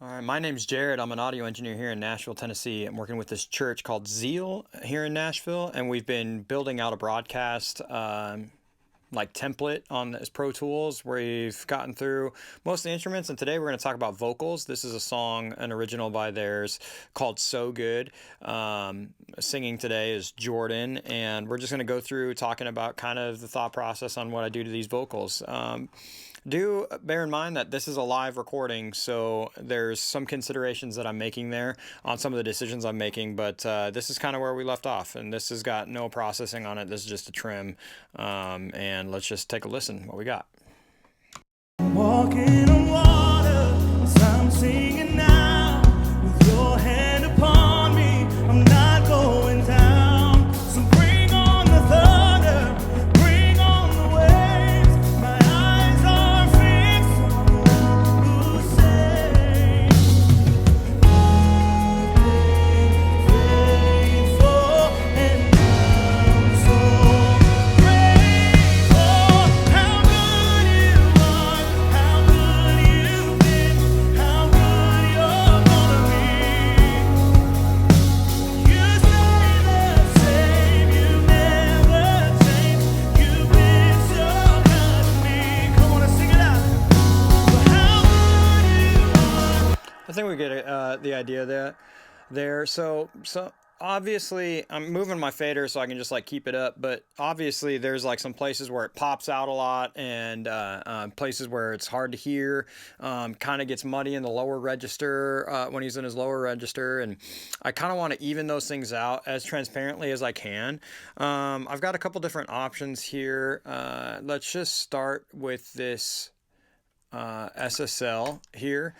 All right, my name's Jared. I'm an audio engineer here in Nashville, Tennessee. I'm working with this church called Zeal here in Nashville, and we've been building out a broadcast like template on this Pro Tools. We've gotten through most of the instruments, and today we're going to talk about vocals. This is a song, an original by theirs called So Good. Singing today is Jordan, and we're just going to go through talking about kind of the thought process on what I do to these vocals. Do bear in mind that this is a live recording, so there's some considerations that I'm making there on some of the decisions I'm making, but this is kind of where we left off, and this has got no processing on it. This is just a trim, and let's just take a listen what we got. Walking on water, as I'm singing now, with your hand upon me, I'm not going down. So bring on the thunder, bring on the waves. My eyes are fixed on the one who saves. Faithful, and I'm so grateful. How good you are, how good you've been, how good you're gonna be. You stay the same, you never change. You've been so good to me. Come on, let's sing it out. But how good you are. I think we get the idea there. So obviously I'm moving my fader so I can just like keep it up, but obviously there's like some places where it pops out a lot, and places where it's hard to hear. Kind of gets muddy in the lower register when he's in his lower register, and I kind of want to even those things out as transparently as I can. I've got a couple different options here. Let's just start with this SSL here.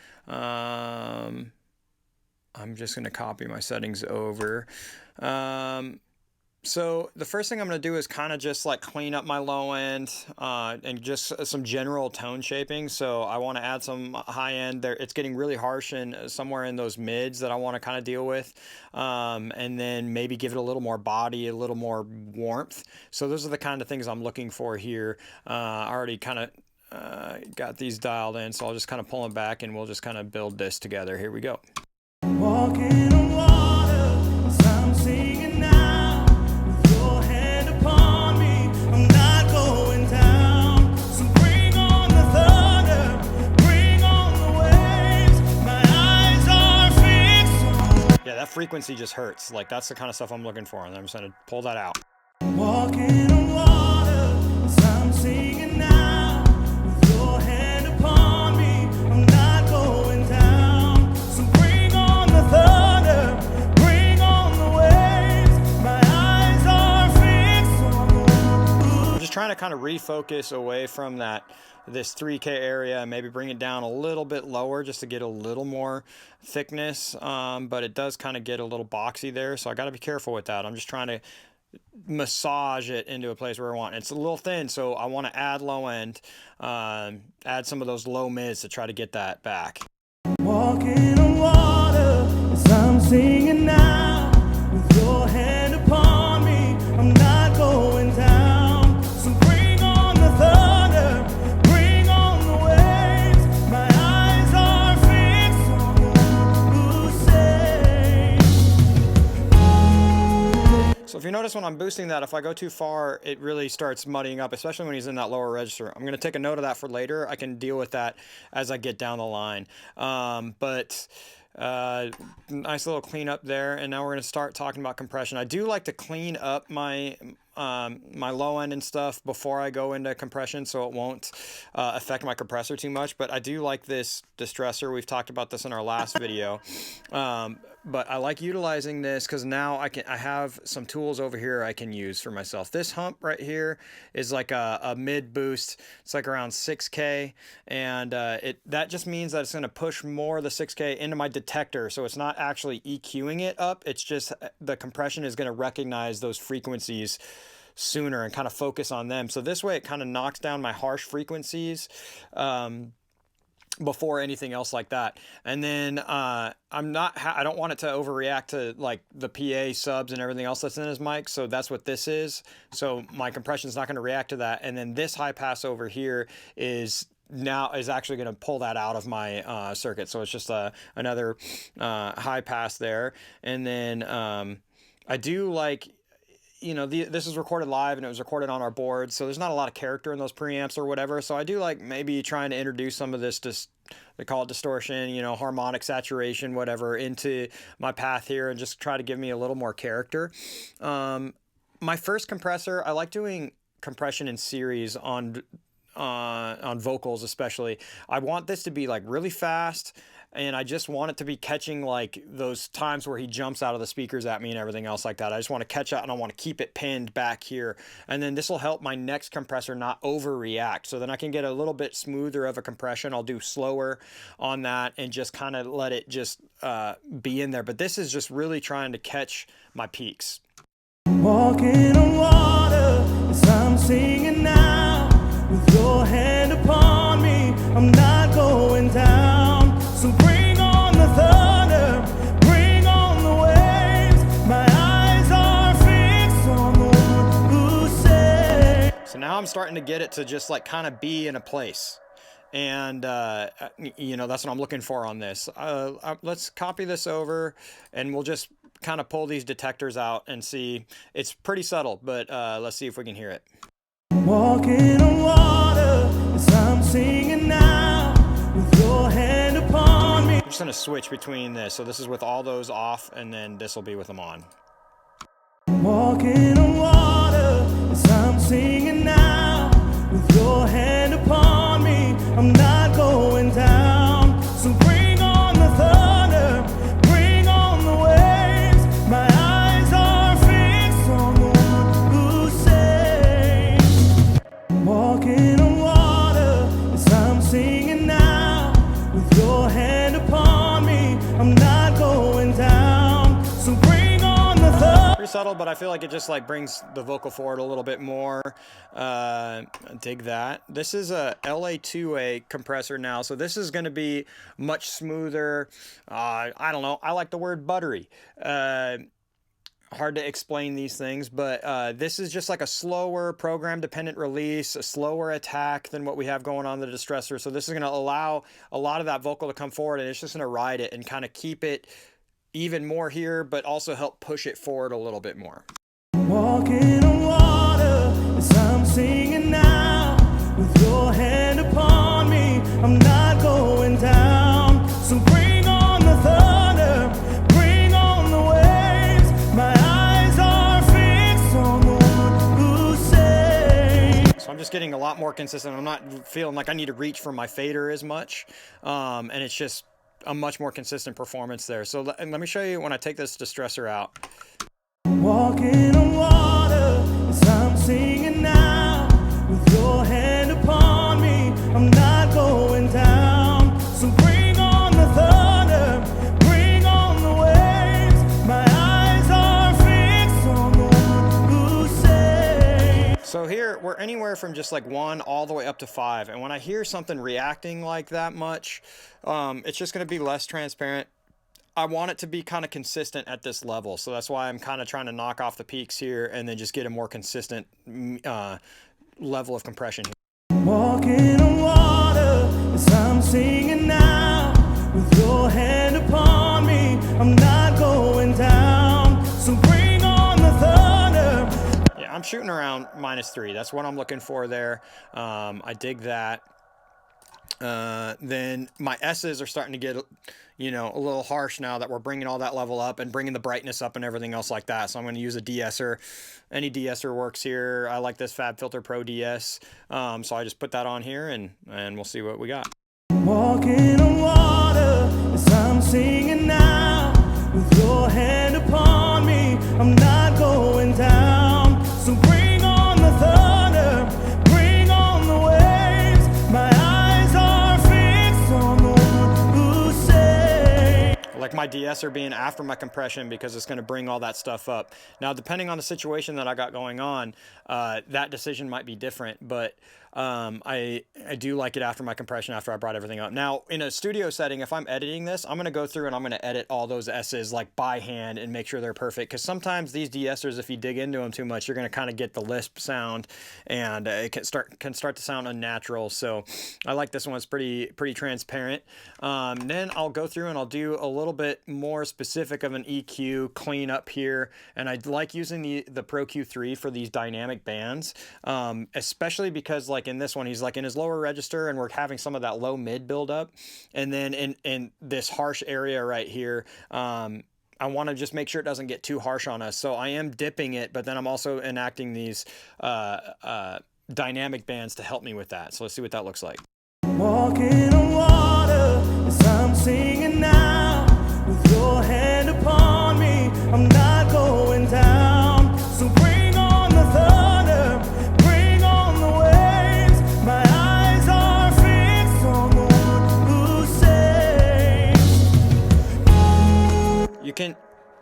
I'm just going to copy my settings over. So the first thing I'm going to do is kind of just like clean up my low end and just some general tone shaping. So I want to add some high end there. It's getting really harsh and somewhere in those mids that I want to kind of deal with. And then maybe give it a little more body, a little more warmth. So those are the kind of things I'm looking for here. I already kind of got these dialed in, so I'll just kind of pull them back and we'll just kind of build this together. Here we go. Walking on water, as I'm singing now, with your hand upon me, I'm not going down. So bring on the thunder, bring on the waves. My eyes are fixed on. Yeah, that frequency just hurts. Like, that's the kind of stuff I'm looking for, and I'm just going to pull that out. Walking on water, as I'm singing now, with your hand upon me, I'm not going down. So bring on the thunder, bring on the waves. My eyes are fixed on the one I'm just trying to kind of refocus away from this 3K area and maybe bring it down a little bit lower just to get a little more thickness. But it does kind of get a little boxy there, so I got to be careful with that. I'm just trying to massage it into a place where I want. It's a little thin, so I want to add low end, add some of those low mids to try to get that back. Walking on water, as I'm singing now, with your hand upon me, I'm not going down. So bring on the thunder, bring on the waves. My eyes are fixed on the one who saves. So if you notice when I'm boosting that, if I go too far, it really starts muddying up, especially when he's in that lower register. I'm going to take a note of that for later. I can deal with that as I get down the line. Nice little cleanup there, and now we're going to start talking about compression. I do like to clean up my my low end and stuff before I go into compression, so it won't affect my compressor too much. But I do like this Distressor. We've talked about this in our last video. But I like utilizing this because now I have some tools over here I can use for myself. This hump right here is like a mid boost. It's like around 6K, and that just means that it's going to push more of the 6K into my detector, so it's not actually EQing it up. It's just the compression is going to recognize those frequencies sooner and kind of focus on them. So this way it kind of knocks down my harsh frequencies before anything else like that. And then I don't want it to overreact to like the PA subs and everything else that's in his mic. So that's what this is. So my compression is not going to react to that. And then this high pass over here is now is actually going to pull that out of my circuit. So it's just another high pass there. And then I do like, you know, this is recorded live and it was recorded on our board, so there's not a lot of character in those preamps or whatever. So I do like maybe trying to introduce some of this, they call it distortion, you know, harmonic saturation, whatever, into my path here and just try to give me a little more character. My first compressor, I like doing compression in series on vocals especially. I want this to be like really fast, and I just want it to be catching like those times where he jumps out of the speakers at me and everything else like that. I just want to catch that, and I want to keep it pinned back here. And then this will help my next compressor not overreact. So then I can get a little bit smoother of a compression. I'll do slower on that and just kind of let it just be in there. But this is just really trying to catch my peaks. Walking on water as I'm singing now, with your hand upon me, I'm not going down. So bring on the thunder, bring on the waves. My eyes are fixed on the one who said. So now I'm starting to get it to just like kind of be in a place. And, you know, that's what I'm looking for on this. Let's copy this over and we'll just kind of pull these detectors out and see. It's pretty subtle, but let's see if we can hear it. Walking on water as I'm singing now, with your hand upon me. I'm just going to switch between this. So this is with all those off, and then this will be with them on. Walking on water as I'm singing now, with your hand upon me, I'm not going down. So bring on the thunder, bring on the waves. My eyes are fixed on the one who saves. Walking on water as I'm singing now, with your hand upon me, I'm not going down. So bring on the thunder. Pretty subtle, but I feel like it just like brings the vocal forward a little bit more. Dig that. This is a LA-2A compressor now, so this is going to be much smoother. I don't know. I like the word buttery. Hard to explain these things, but this is just like a slower program-dependent release, a slower attack than what we have going on the Distressor. So this is going to allow a lot of that vocal to come forward, and it's just going to ride it and kind of keep it even more here, but also help push it forward a little bit more. Walking on water as I'm singing now, with your hand upon me, I'm not going down. So bring on the thunder, bring on the waves. My eyes are fixed on the one who saves. So I'm just getting a lot more consistent. I'm not feeling like I need to reach for my fader as much, and it's just a much more consistent performance there. So let me show you when I take this Distressor out. Walking on water as I'm singing now, with your hand upon me, I'm not going down. So bring on the thunder, bring on the waves. My eyes are fixed on the one who saves. So here we're anywhere from just like 1 all the way up to 5, and when I hear something reacting like that much, it's just going to be less transparent. I want it to be kind of consistent at this level, so that's why I'm kind of trying to knock off the peaks here and then just get a more consistent level of compression here. Walking on water as I'm singing now, with your hand upon me, I'm not going down. So bring on the thunder. Yeah, I'm shooting around -3. That's what I'm looking for there. I dig that. Then my S's are starting to get, you know, a little harsh now that we're bringing all that level up and bringing the brightness up and everything else like that. So I'm going to use a De-Esser. Any De-Esser works here. I like this FabFilter Pro-DS. So I just put that on here and we'll see what we got. Walking on water as I'm singing now, with your hand upon me, I'm not going down. So bring on the thunder, bring on the waves. My eyes are fixed on the one who saves. I like my De-Esser being after my compression because it's going to bring all that stuff up. Now, depending on the situation that I got going on, that decision might be different, but I do like it after my compression, after I brought everything up. Now, in a studio setting, if I'm editing this, I'm going to go through and I'm going to edit all those S's like by hand and make sure they're perfect. Because sometimes these de-essers, if you dig into them too much, you're going to kind of get the lisp sound, and it can start to sound unnatural. So I like this one. It's pretty transparent. Then I'll go through and I'll do a little bit more specific of an EQ clean up here. And I like using the Pro-Q3 for these dynamic bands, especially because like in this one, he's like in his lower register and we're having some of that low mid buildup. And then in this harsh area right here, I want to just make sure it doesn't get too harsh on us. So I am dipping it, but then I'm also enacting these dynamic bands to help me with that. So let's see what that looks like. Walking on water as I'm singing now, with your hand upon me, I'm not going down. So bring on the thunder, bring on the waves. My eyes are fixed on the one who saves. You can,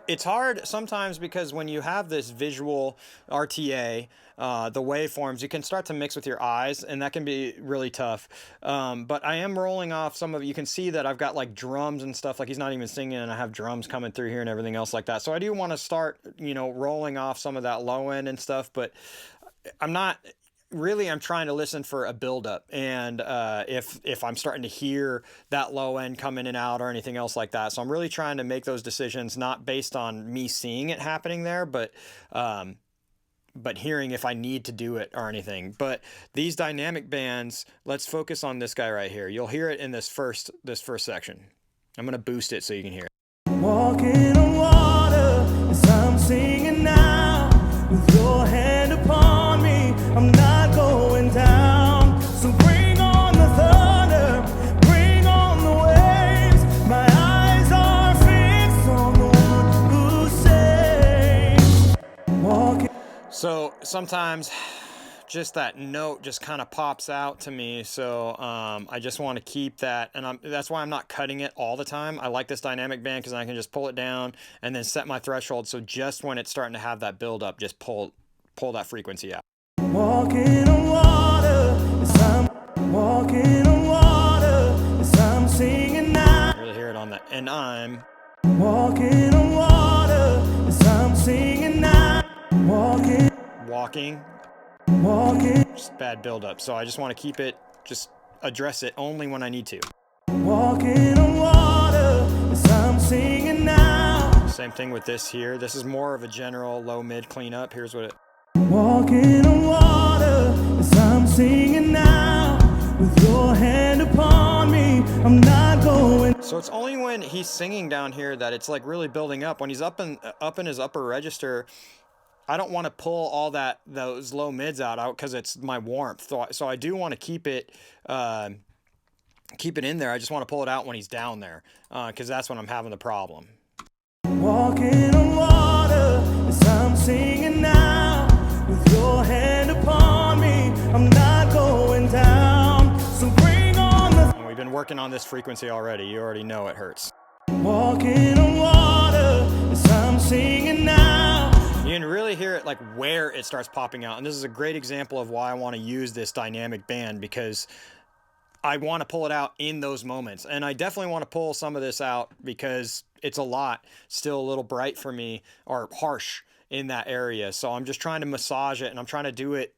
it's hard sometimes because when you have this visual RTA, the waveforms, you can start to mix with your eyes, and that can be really tough. But I am rolling off some of it. You can see that I've got like drums and stuff, like he's not even singing, and I have drums coming through here and everything else like that. So I do want to start, rolling off some of that low end and stuff, but I'm not really, I'm trying to listen for a buildup, and if I'm starting to hear that low end come in and out or anything else like that. So I'm really trying to make those decisions not based on me seeing it happening there, but hearing if I need to do it or anything. But these dynamic bands, let's focus on this guy right here. You'll hear it in this first section. I'm going to boost it so you can hear it. Walking on water as I'm singing now, with your hand upon me, I'm not going down. So bring on the thunder, bring on the waves. My eyes are fixed on the one who saves. Walking. So sometimes just that note just kind of pops out to me. So I just want to keep that, and that's why I'm not cutting it all the time. I like this dynamic band because I can just pull it down and then set my threshold. So just when it's starting to have that build up, just pull that frequency out. Walking on water as I'm walking on water as I'm singing now. Really hear it on that, and I'm Walking on water as I'm singing now. walking. Just bad buildup. So I just want to keep it, just address it only when I need to. Walking on water as I'm singing now. Same thing with this here. This is more of a general low mid cleanup. Here's what it. Walking on water as I'm singing now, with your hand upon me, I'm not going. So it's only when he's singing down here that it's like really building up. When he's up in his upper register, I don't want to pull all those low mids out because it's my warmth. So I do want to keep it in there. I just want to pull it out when he's down there because that's when I'm having the problem. Walking on water as I'm singing now, with your hand upon me, I'm not going down. So bring on the. And we've been working on this frequency already. You already know it hurts. Walking on water as I'm singing now. You can really hear it like where it starts popping out. And this is a great example of why I want to use this dynamic band, because I want to pull it out in those moments. And I definitely want to pull some of this out because it's a lot, still a little bright for me, or harsh in that area. So I'm just trying to massage it, and I'm trying to do it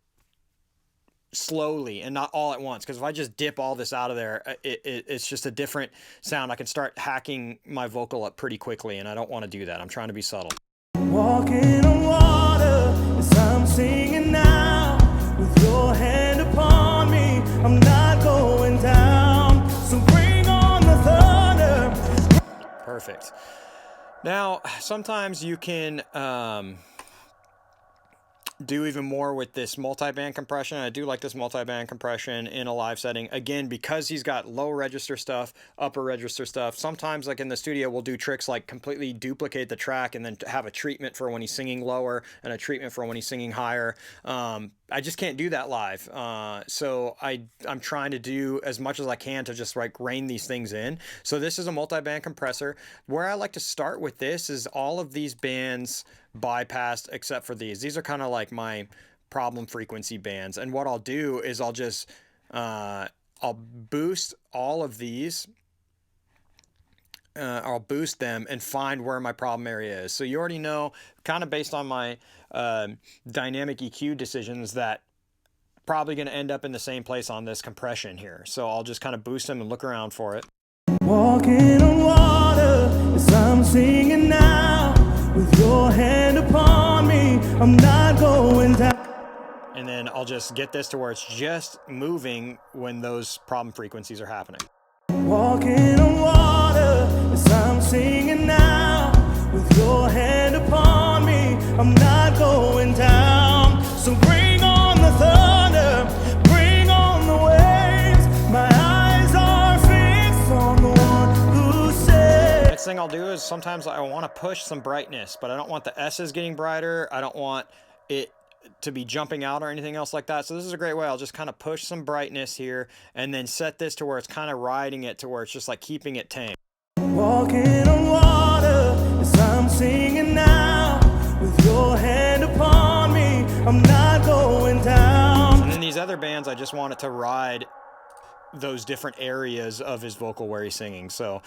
slowly and not all at once. Because if I just dip all this out of there, it's just a different sound. I can start hacking my vocal up pretty quickly, and I don't want to do that. I'm trying to be subtle. Walking on water as I'm singing now, with your hand upon me, I'm not going down. So bring on the thunder. Perfect. Now, sometimes you can do even more with this multi-band compression. I do like this multi-band compression in a live setting. Again, because he's got low register stuff, upper register stuff. Sometimes, like in the studio, we'll do tricks like completely duplicate the track and then have a treatment for when he's singing lower and a treatment for when he's singing higher. I just can't do that live. So I'm trying to do as much as I can to just like rein these things in. So this is a multi-band compressor. Where I like to start with this is all of these bands bypassed except for these. These are kind of like my problem frequency bands. And what I'll do is I'll just, I'll boost all of these. I'll boost them and find where my problem area is. So you already know, kind of based on my dynamic EQ decisions, that probably going to end up in the same place on this compression here. So I'll just kind of boost them and look around for it. Walking on water as I'm singing now, with your hand upon me, I'm not going down. And then I'll just get this to where it's just moving when those problem frequencies are happening. Walking on water as I'm singing now, with your hand upon me, I'm not going down. So bring on the thunder, bring on the waves, my eyes are fixed on the one who said. Next thing I'll do is sometimes I want to push some brightness, but I don't want the S's getting brighter. I don't want it to be jumping out or anything else like that. So this is a great way. I'll just kind of push some brightness here and then set this to where it's kind of riding it to where it's just like keeping it tame. Walking on water as I'm singing now, with your hand upon me, I'm not going down. And then these other bands, I just want it to ride those different areas of his vocal where he's singing. So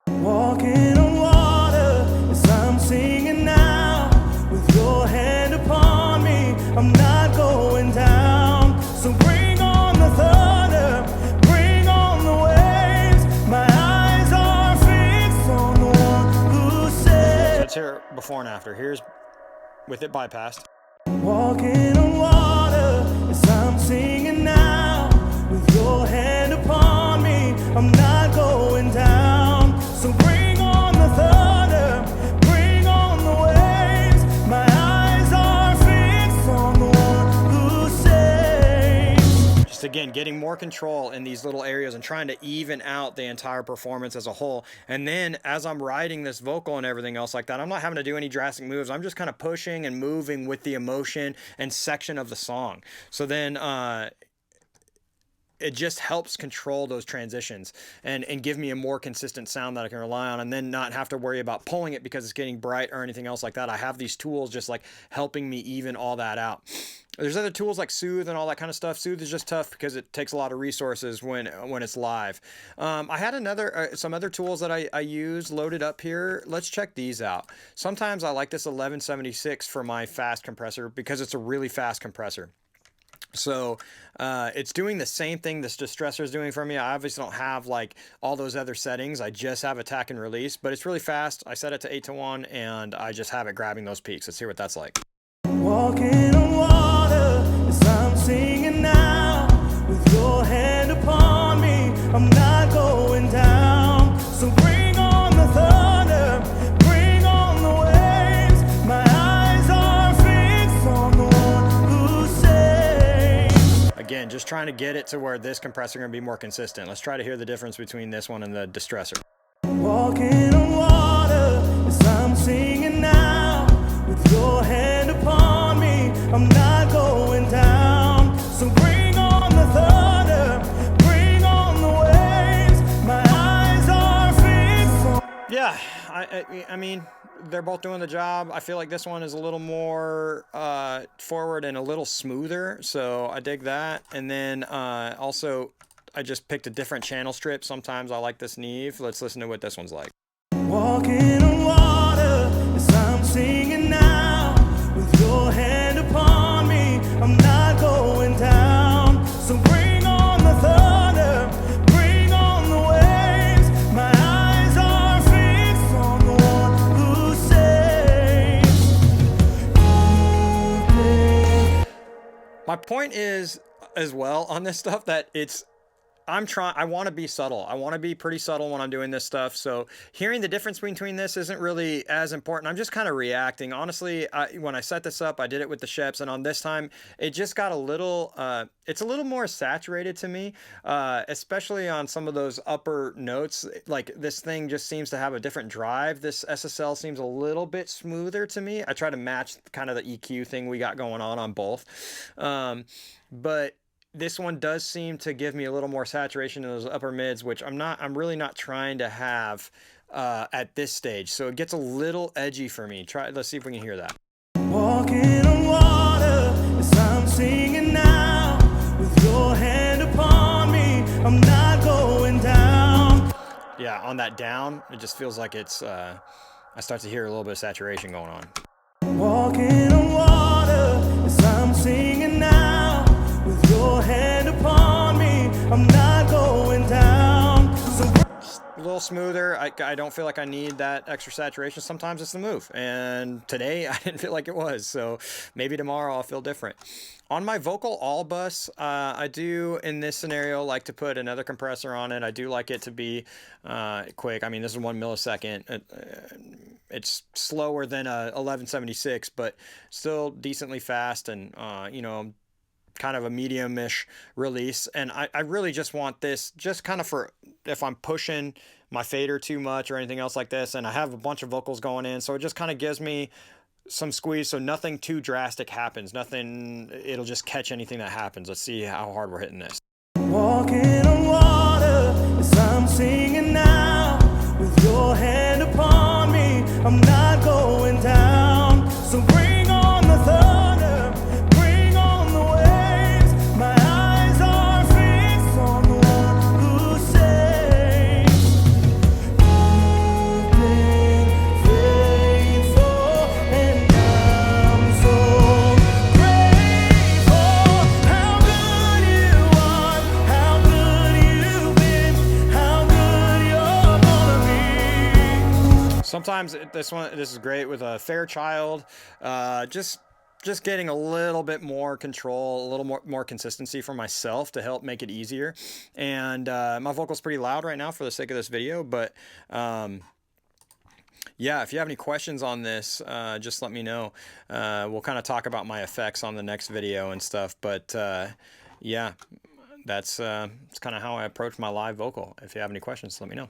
Walking on water as I'm singing now, with your hand upon me, I'm not going down. So bring on the thunder, bring on the waves, my eyes are fixed on the one who said. let's hear it before and after. Here's with it bypassed. Walking on water as I'm singing now, with your hand upon me, I'm not going down. So bring on the thunder, bring on the waves, my eyes are fixed on the one who saves. Just again, getting more control in these little areas and trying to even out the entire performance as a whole. And then as I'm writing this vocal and everything else like that, I'm not having to do any drastic moves. I'm just kind of pushing and moving with the emotion and section of the song. So then it just helps control those transitions and give me a more consistent sound that I can rely on, and then not have to worry about pulling it because it's getting bright or anything else like that. I have these tools just like helping me even all that out. There's other tools like Soothe and all that kind of stuff. Soothe is just tough because it takes a lot of resources when it's live. I had some other tools that I use loaded up here. Let's check these out. Sometimes I like this 1176 for my fast compressor because it's a really fast compressor. So it's doing the same thing this Distressor is doing for me. I obviously don't have like all those other settings. I just have attack and release, but it's really fast. I set it to 8-to-1 and I just have it grabbing those peaks. Let's hear what that's like. Walking on water as I'm singing now, with your hand upon me, I'm not going down. So bring on the thunder, bring on the waves, my eyes are fixed on the one who saves. Again, just trying to get it to where this compressor is going to be more consistent. Let's try to hear the difference between this one and the Distressor. Walking on water as I'm singing now, with your hand upon me, I'm not going down. So bring on the thunder, bring on the waves, my eyes are fixed on. Yeah, I mean, they're both doing the job. I feel like this one is a little more forward and a little smoother, so I dig that. And then also, I just picked a different channel strip. Sometimes I like this Neve. Let's listen to what this one's like. Walking on water as I'm singing now, with your hand upon me, I'm not going down. So bring on the thunder, bring on the waves, my eyes are fixed on the one who saves. My point is, as well, on this stuff, that I want to be subtle. I want to be pretty subtle when I'm doing this stuff. So hearing the difference between this isn't really as important. I'm just kind of reacting. Honestly, when I set this up, I did it with the Sheps, and on this time, it just got a little, it's a little more saturated to me, especially on some of those upper notes. Like this thing just seems to have a different drive. This SSL seems a little bit smoother to me. I try to match kind of the EQ thing we got going on both. But this one does seem to give me a little more saturation in those upper mids, which I'm really not trying to have at this stage. So it gets a little edgy for me. Let's see if we can hear that. Walking on water as I'm not going down. Yeah, on that down, it just feels like it's, I start to hear a little bit of saturation going on. Walking on water as I'm singing now. With your hand upon me, I'm not going down. So A little smoother. I don't feel like I need that extra saturation. Sometimes it's the move. And today I didn't feel like it was. So maybe tomorrow I'll feel different. On my vocal all bus, I do in this scenario like to put another compressor on it. I do like it to be quick. I mean, this is 1 millisecond. It's slower than a 1176, but still decently fast and, you know, kind of a medium-ish release. And I really just want this just kind of for if I'm pushing my fader too much or anything else like this, and I have a bunch of vocals going in, so it just kind of gives me some squeeze so nothing too drastic happens. Nothing, it'll just catch anything that happens. Let's see how hard we're hitting this. walking on water as I'm singing now. With your hand upon me, I'm not going down. So bring on the thunder, bring on the waves. My eyes are fixed on the one who saves. You've been faithful, and I'm so grateful. How good you are, how good you've been, how good you're gonna be. Sometimes this is great with a Fairchild. Just getting a little bit more control, a little more consistency for myself to help make it easier. And my vocal's pretty loud right now for the sake of this video, but yeah, if you have any questions on this, just let me know. We'll kind of talk about my effects on the next video and stuff, but yeah, that's kind of how I approach my live vocal. If you have any questions, let me know.